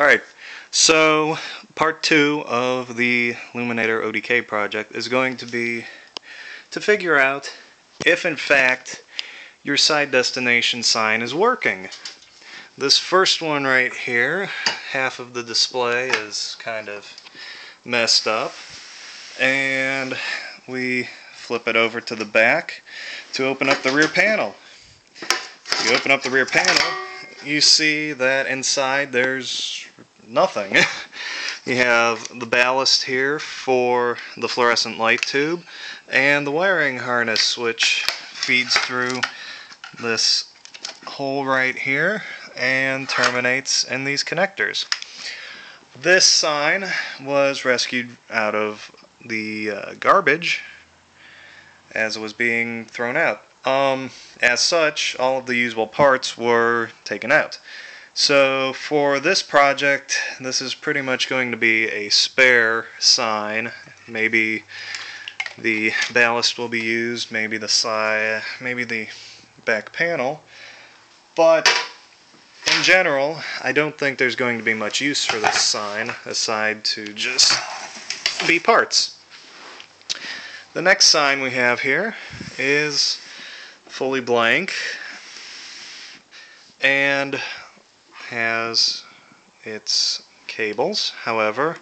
Alright, so part 2 of the Luminator ODK project is going to be to figure out if in fact your side destination sign is working. This first one right here, half of the display is kind of messed up, and we flip it over to the back to open up the rear panel. You open up the rear panel, you see that inside there's nothing. You have the ballast here for the fluorescent light tube and the wiring harness which feeds through this hole right here and terminates in these connectors. This sign was rescued out of the garbage as it was being thrown out. As such, all of the usable parts were taken out. So for this project, this is pretty much going to be a spare sign. Maybe the ballast will be used, maybe the side, maybe the back panel. But in general, I don't think there's going to be much use for this sign aside to just be parts. The next sign we have here is fully blank and has its cables. However,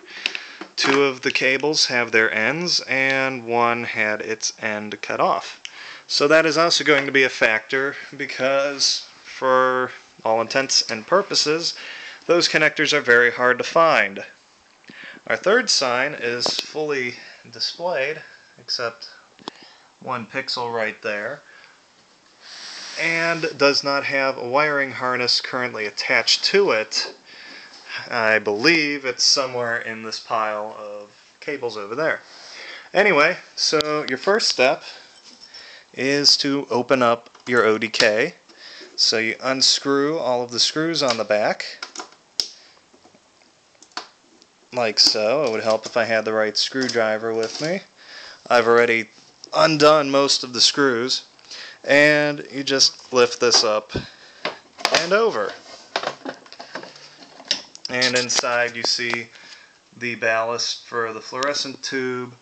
two of the cables have their ends and one had its end cut off. So that is also going to be a factor because for all intents and purposes those connectors are very hard to find. Our third sign is fully displayed except one pixel right there, and does not have a wiring harness currently attached to it. I believe it's somewhere in this pile of cables over there. Anyway, so your first step is to open up your ODK. So you unscrew all of the screws on the back, like so. It would help if I had the right screwdriver with me. I've already undone most of the screws, and you just lift this up and over. And inside you see the ballast for the fluorescent tube,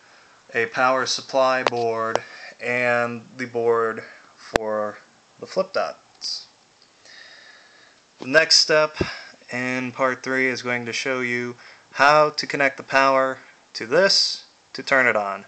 a power supply board, and the board for the flip dots. The next step in part 3 is going to show you how to connect the power to this to turn it on.